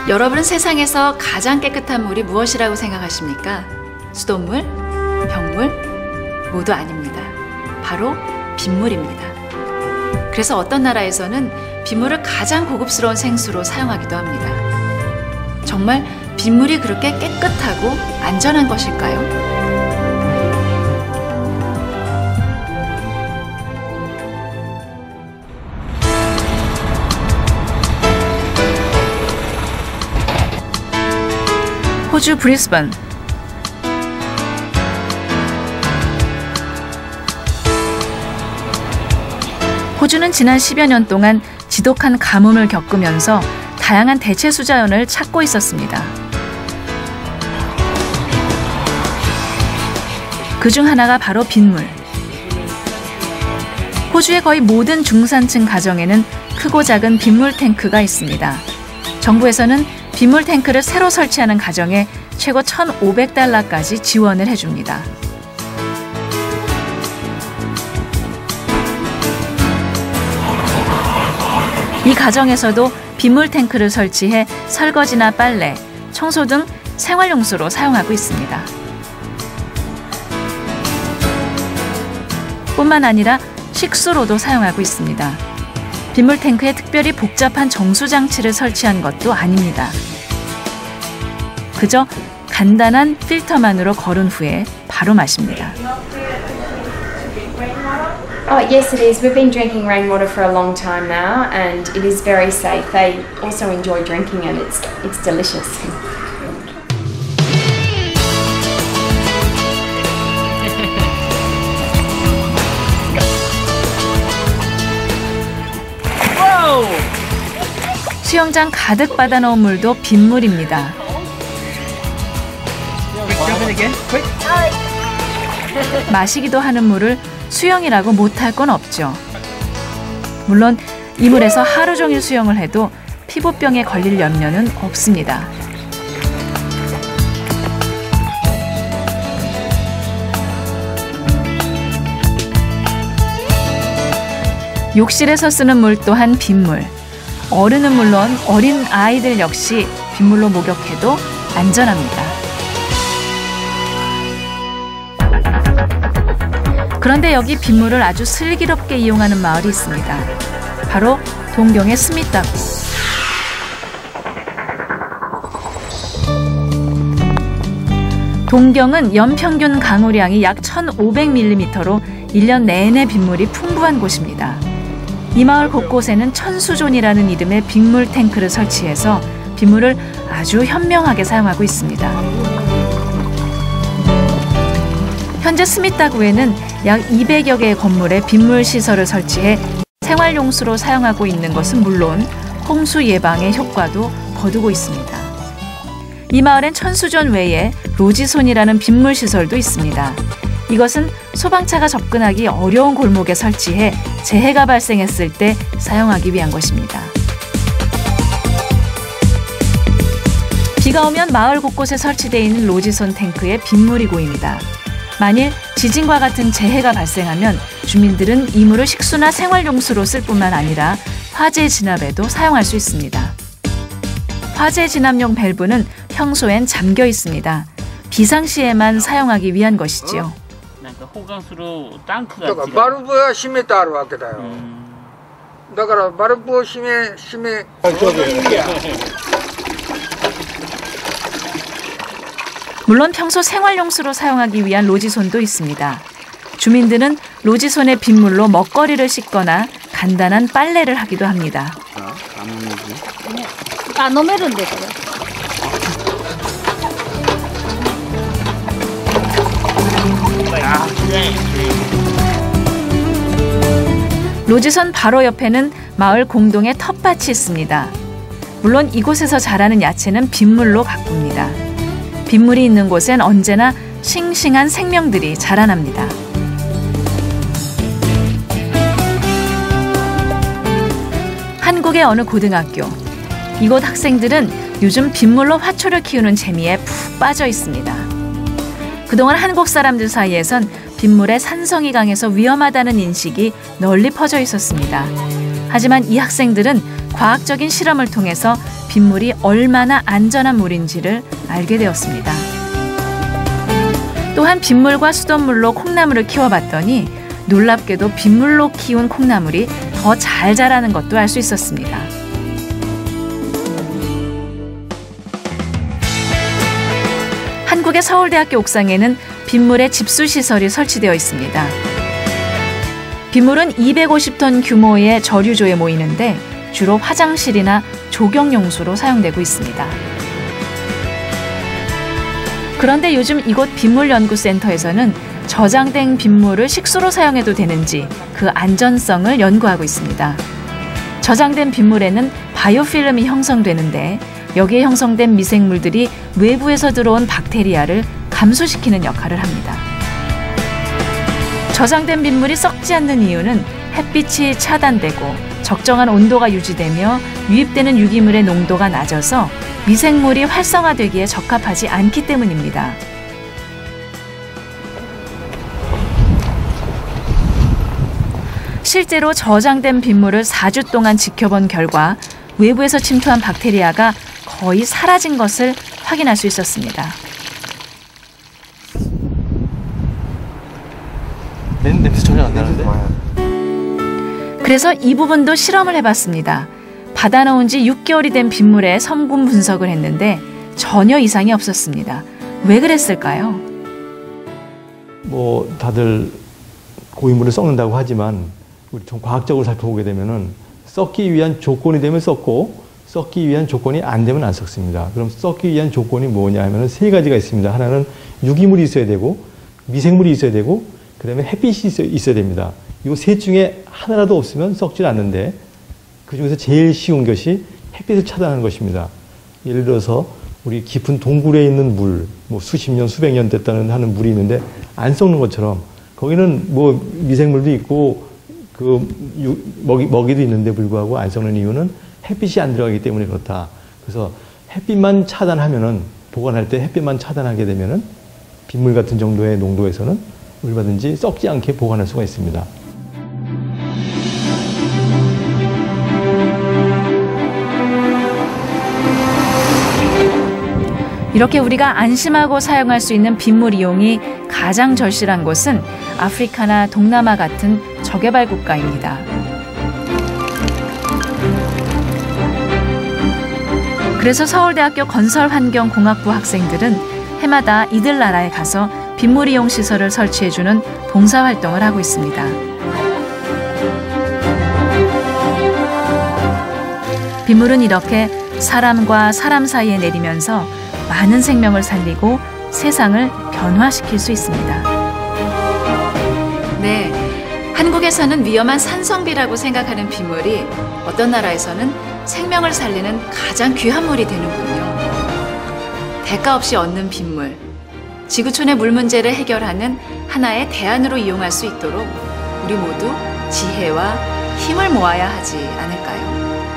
여러분은 세상에서 가장 깨끗한 물이 무엇이라고 생각하십니까? 수돗물, 병물 모두 아닙니다. 바로 빗물입니다. 그래서 어떤 나라에서는 빗물을 가장 고급스러운 생수로 사용하기도 합니다. 정말 빗물이 그렇게 깨끗하고 안전한 것일까요? 호주 브리스번. 호주는 지난 10여 년 동안 지독한 가뭄을 겪으면서 다양한 대체수 자원을 찾고 있었습니다. 그중 하나가 바로 빗물. 호주의 거의 모든 중산층 가정에는 크고 작은 빗물 탱크가 있습니다. 정부에서는 빗물 탱크를 새로 설치하는 가정에 최고 $1,500까지 지원을 해줍니다. 이 가정에서도 빗물 탱크를 설치해 설거지나 빨래, 청소 등 생활용수로 사용하고 있습니다. 뿐만 아니라 식수로도 사용하고 있습니다. 빗물 탱크에 특별히 복잡한 정수 장치를 설치한 것도 아닙니다. 그저 간단한 필터만으로 거른 후에 바로 마십니다. Oh, yes, it is. We've been drinking rainwater for a long time now, and it is very safe. They also enjoy drinking it. It's delicious. 수영장 가득 받아 넣은 물도 빗물입니다. 마시기도 하는 물을 수영이라고 못할 건 없죠. 물론 이 물에서 하루 종일 수영을 해도 피부병에 걸릴 염려는 없습니다. 욕실에서 쓰는 물 또한 빗물. 어른은 물론 어린 아이들 역시 빗물로 목욕해도 안전합니다. 그런데 여기 빗물을 아주 슬기롭게 이용하는 마을이 있습니다. 바로 동경의 스미따구. 동경은 연평균 강우량이 약 1,500mm로 1년 내내 빗물이 풍부한 곳입니다. 이 마을 곳곳에는 천수존이라는 이름의 빗물 탱크를 설치해서 빗물을 아주 현명하게 사용하고 있습니다. 현재 스미따구에는 약 200여 개의 건물에 빗물 시설을 설치해 생활용수로 사용하고 있는 것은 물론 홍수 예방의 효과도 거두고 있습니다. 이 마을엔 천수존 외에 로지손이라는 빗물 시설도 있습니다. 이것은 소방차가 접근하기 어려운 골목에 설치해 재해가 발생했을 때 사용하기 위한 것입니다. 비가 오면 마을 곳곳에 설치되어 있는 로지손 탱크에 빗물이 고입니다. 만일 지진과 같은 재해가 발생하면 주민들은 이 물을 식수나 생활용수로 쓸 뿐만 아니라 화재 진압에도 사용할 수 있습니다. 화재 진압용 밸브는 평소엔 잠겨 있습니다. 비상시에만 사용하기 위한 것이지요. 호강수로 탱크가 바르브가 힘에 따라 왔거든요. 그러니까 바르브 힘에 물론 평소 생활용수로 사용하기 위한 로지손도 있습니다. 주민들은 로지손의 빗물로 먹거리를 씻거나 간단한 빨래를 하기도 합니다. 로지선 바로 옆에는 마을 공동의 텃밭이 있습니다. 물론 이곳에서 자라는 야채는 빗물로 가꿉니다. 빗물이 있는 곳엔 언제나 싱싱한 생명들이 자라납니다. 한국의 어느 고등학교. 이곳 학생들은 요즘 빗물로 화초를 키우는 재미에 푹 빠져 있습니다. 그동안 한국 사람들 사이에선 빗물에 산성이 강해서 위험하다는 인식이 널리 퍼져 있었습니다. 하지만 이 학생들은 과학적인 실험을 통해서 빗물이 얼마나 안전한 물인지를 알게 되었습니다. 또한 빗물과 수돗물로 콩나물을 키워봤더니 놀랍게도 빗물로 키운 콩나물이 더 잘 자라는 것도 알 수 있었습니다. 한국의 서울대학교 옥상에는 빗물의 집수시설이 설치되어 있습니다. 빗물은 250톤 규모의 저류조에 모이는데 주로 화장실이나 조경용수로 사용되고 있습니다. 그런데 요즘 이곳 빗물연구센터에서는 저장된 빗물을 식수로 사용해도 되는지 그 안전성을 연구하고 있습니다. 저장된 빗물에는 바이오필름이 형성되는데 여기에 형성된 미생물들이 외부에서 들어온 박테리아를 감소시키는 역할을 합니다. 저장된 빗물이 썩지 않는 이유는 햇빛이 차단되고 적정한 온도가 유지되며 유입되는 유기물의 농도가 낮아서 미생물이 활성화되기에 적합하지 않기 때문입니다. 실제로 저장된 빗물을 4주 동안 지켜본 결과 외부에서 침투한 박테리아가 거의 사라진 것을 확인할 수 있었습니다. 냄새 전혀 안 나는데? 그래서 이 부분도 실험을 해봤습니다. 받아놓은 지 6개월이 된 빗물의 성분 분석을 했는데 전혀 이상이 없었습니다. 왜 그랬을까요? 뭐 다들 고인물을 썩는다고 하지만 우리 좀 과학적으로 살펴보게 되면은 썩기 위한 조건이 되면 썩고 썩기 위한 조건이 안 되면 안 썩습니다. 그럼 썩기 위한 조건이 뭐냐 하면은 세 가지가 있습니다. 하나는 유기물이 있어야 되고 미생물이 있어야 되고 그다음에 햇빛이 있어야 됩니다. 이 셋 중에 하나라도 없으면 썩질 않는데 그중에서 제일 쉬운 것이 햇빛을 차단하는 것입니다. 예를 들어서 우리 깊은 동굴에 있는 물, 뭐 수십 년, 수백 년 됐다는 하는 물이 있는데 안 썩는 것처럼 거기는 뭐 미생물도 있고 그 먹이도 있는데 불구하고 안 썩는 이유는 햇빛이 안 들어가기 때문에 그렇다. 그래서 햇빛만 차단하면은 보관할 때 햇빛만 차단하게 되면은 빗물 같은 정도의 농도에서는 얼마든지 썩지 않게 보관할 수가 있습니다. 이렇게 우리가 안심하고 사용할 수 있는 빗물 이용이 가장 절실한 곳은 아프리카나 동남아 같은 저개발 국가입니다. 그래서 서울대학교 건설환경공학부 학생들은 해마다 이들 나라에 가서 빗물 이용 시설을 설치해주는 봉사활동을 하고 있습니다. 빗물은 이렇게 사람과 사람 사이에 내리면서 많은 생명을 살리고 세상을 변화시킬 수 있습니다. 네, 한국에서는 위험한 산성비라고 생각하는 빗물이 어떤 나라에서는 생명을 살리는 가장 귀한 물이 되는군요. 대가 없이 얻는 빗물, 지구촌의 물 문제를 해결하는 하나의 대안으로 이용할 수 있도록 우리 모두 지혜와 힘을 모아야 하지 않을까요?